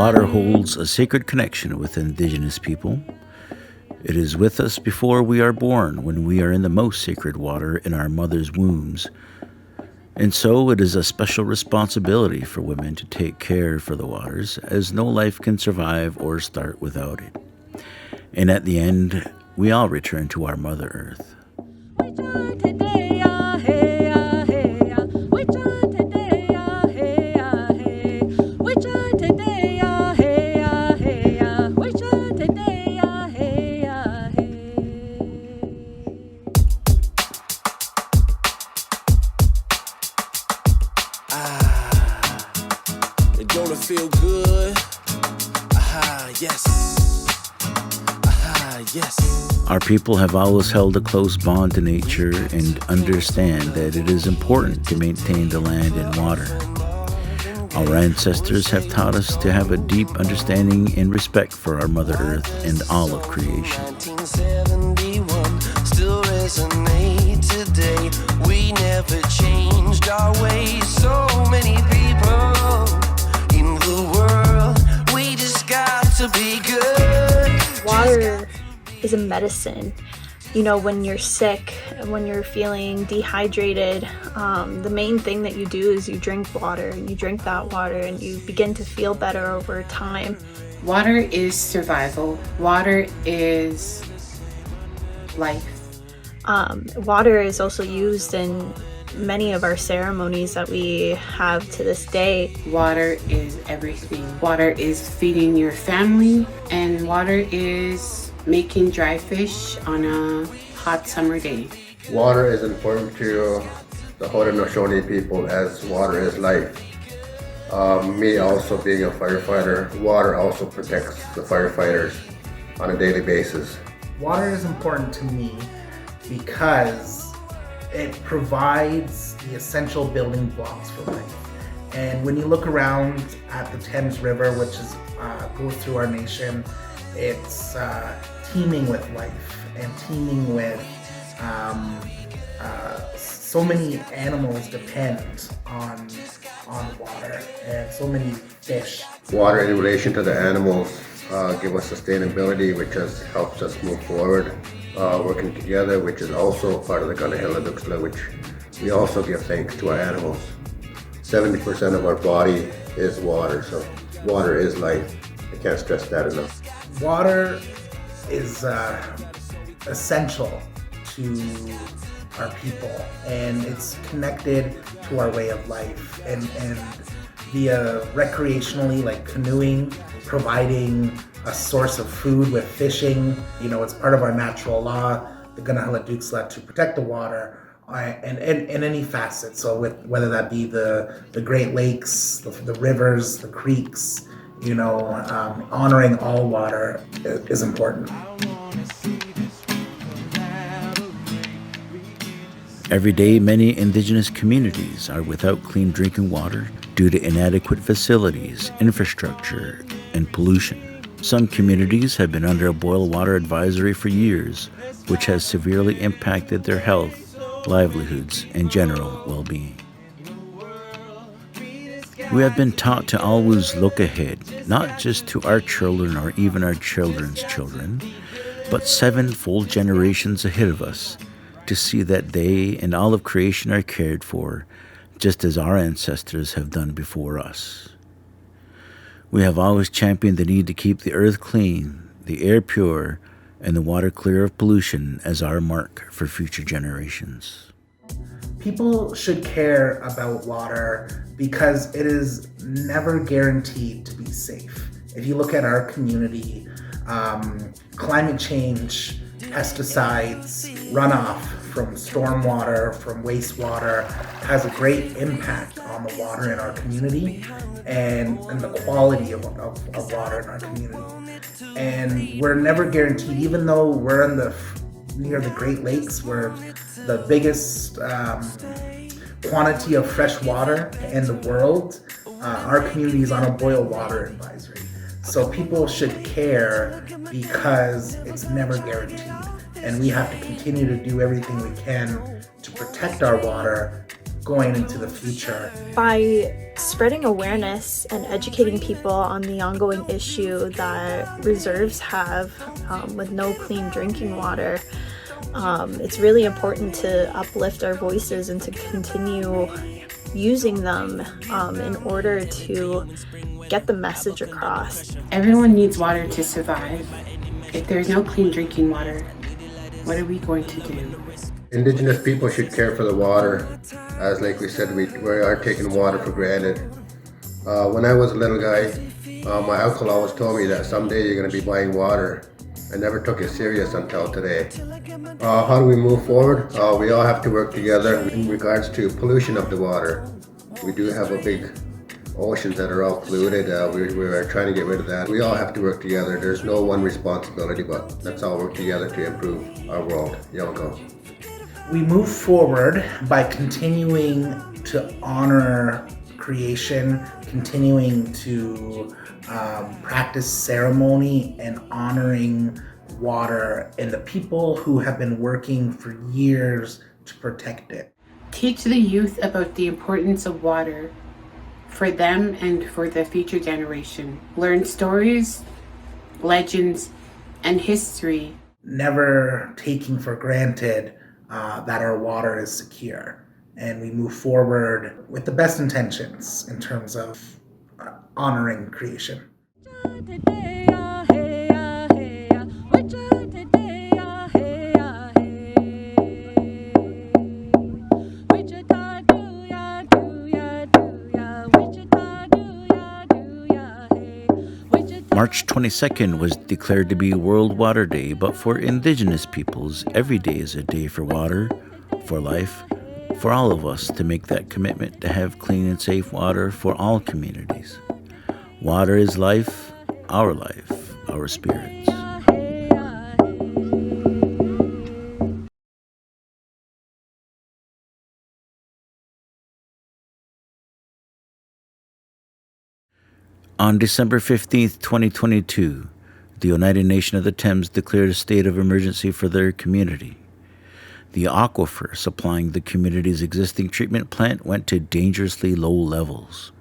Water holds a sacred connection with Indigenous people. It is with us before we are born, when we are in the most sacred water in our mother's wombs. And so it is a special responsibility for women to take care for the waters, as no life can survive or start without it. And at the end, we all return to our Mother Earth. Don't it feel good? Yes. Yes. Our people have always held a close bond to nature and understand that it is important to maintain the land and water. Our ancestors have taught us to have a deep understanding and respect for our Mother Earth and all of creation. 1971 still resonate today. We never changed our ways. So many people in the world, we just got to be good. Water is a medicine. You know, when you're sick, when you're feeling dehydrated, the main thing that you do is you drink water, and you drink that water and you begin to feel better over time. Water is survival. Water is life. Water is also used in many of our ceremonies that we have to this day. Water is everything. Water is feeding your family, and water is making dry fish on a hot summer day. Water is important to the Haudenosaunee people, as water is life. Me also being a firefighter, water also protects the firefighters on a daily basis. Water is important to me because it provides the essential building blocks for life. And when you look around at the Thames River, which goes through our nation, it's teeming with life and teeming with so many animals depend on water, and so many fish. Water in relation to the animals give us sustainability, which helps us move forward, working together, which is also part of the Kanahela, which we also give thanks to our animals. 70% of our body is water, so water is life. I can't stress that enough. Water is essential to our people, and it's connected to our way of life, and via recreationally, like canoeing, providing a source of food with fishing. You know, it's part of our natural law, the Kanahela to protect the water, and any facet. So whether that be the Great Lakes, the rivers, the creeks, you know, honoring all water is important. Every day, many Indigenous communities are without clean drinking water due to inadequate facilities, infrastructure, and pollution. Some communities have been under a boil water advisory for years, which has severely impacted their health, livelihoods, and general well-being. We have been taught to always look ahead, not just to our children or even our children's children, but 7 full generations ahead of us, to see that they and all of creation are cared for, just as our ancestors have done before us. We have always championed the need to keep the earth clean, the air pure, and the water clear of pollution as our mark for future generations. People should care about water because it is never guaranteed to be safe. If you look at our community, climate change, pesticides, runoff from stormwater, from wastewater, has a great impact on the water in our community and the quality of water in our community. And we're never guaranteed, even though we're near the Great Lakes, where the biggest quantity of fresh water in the world, our community is on a boil water advisory. So people should care because it's never guaranteed. And we have to continue to do everything we can to protect our water going into the future. By spreading awareness and educating people on the ongoing issue that reserves have with no clean drinking water, it's really important to uplift our voices and to continue using them in order to get the message across. Everyone needs water to survive. If there's no clean drinking water, what are we going to do? Indigenous people should care for the water. As like we said, we are taking water for granted. When I was a little guy, my uncle always told me that someday you're going to be buying water. I never took it serious until today. How do we move forward? We all have to work together in regards to pollution of the water. We do have a big oceans that are all polluted. We are trying to get rid of that. We all have to work together. There's no one responsibility, but let's all work together to improve our world. Yongo. We move forward by continuing to honor creation, continuing to practice ceremony and honoring water and the people who have been working for years to protect it. Teach the youth about the importance of water for them and for the future generation. Learn stories, legends, and history. Never taking for granted that our water is secure. And we move forward with the best intentions in terms of honoring creation. March 22nd was declared to be World Water Day, but for Indigenous peoples, every day is a day for water, for life, for all of us to make that commitment to have clean and safe water for all communities. Water is life, our spirits. On December 15th, 2022, the Oneida Nation of the Thames declared a state of emergency for their community. The aquifer supplying the community's existing treatment plant went to dangerously low levels.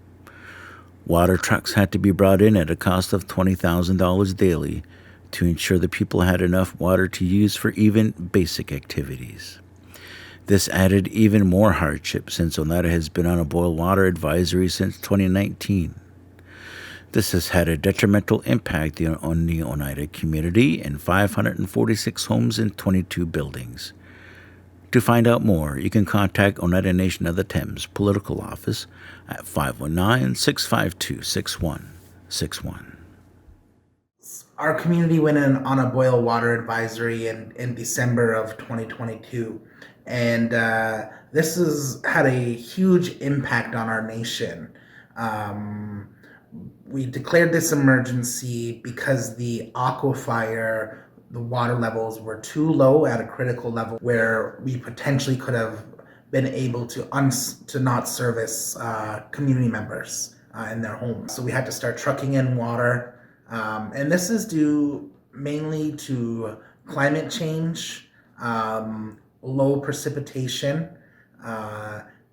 Water trucks had to be brought in at a cost of $20,000 daily to ensure the people had enough water to use for even basic activities. This added even more hardship since Oneida has been on a boil water advisory since 2019. This has had a detrimental impact on the Oneida community and 546 homes and 22 buildings. To find out more, you can contact Oneida Nation of the Thames Political Office at 519-652-6161. Our community went in on a boil water advisory in December of 2022. And this has had a huge impact on our nation. We declared this emergency because the aquifer, the water levels were too low at a critical level where we potentially could have been able to not service community members in their homes. So we had to start trucking in water. And this is due mainly to climate change, low precipitation,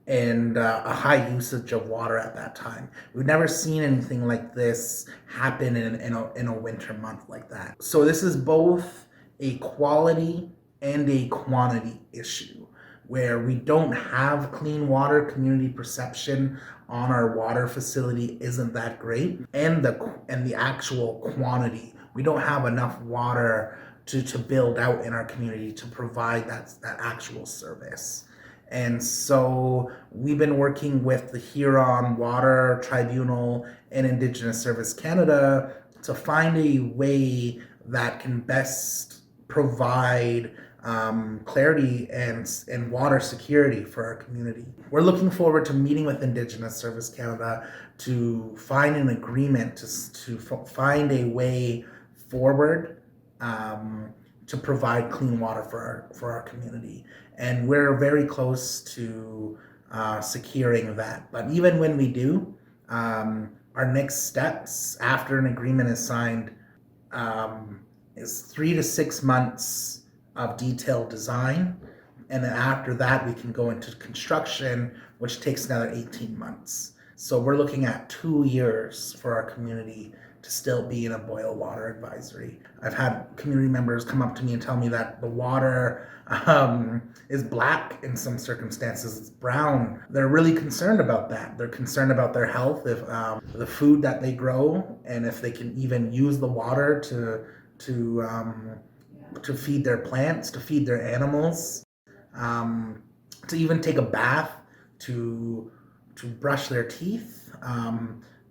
and a high usage of water at that time. We've never seen anything like this happen in a winter month like that. So this is both a quality and a quantity issue, where we don't have clean water. Community perception on our water facility isn't that great, and the actual quantity. We don't have enough water to build out in our community to provide that actual service. And so we've been working with the Huron Water Tribunal and Indigenous Service Canada to find a way that can best provide clarity and water security for our community. We're looking forward to meeting with Indigenous Service Canada to find an agreement, to find a way forward to provide clean water for our community. And we're very close to securing that. But even when we do, our next steps after an agreement is signed is 3 to 6 months of detailed design And then after that, we can go into construction, which takes another 18 months. So we're looking at 2 years for our community to still be in a boil water advisory. I've had community members come up to me and tell me that the water is black in some circumstances, it's brown. They're really concerned about that. They're concerned about their health, if the food that they grow, and if they can even use the water to feed their plants, to feed their animals, to even take a bath, to brush their teeth.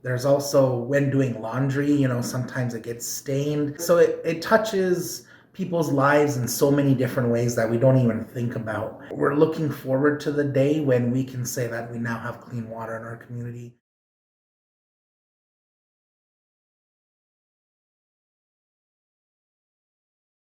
There's also when doing laundry, sometimes it gets stained. So it touches people's lives in so many different ways that we don't even think about. We're looking forward to the day when we can say that we now have clean water in our community.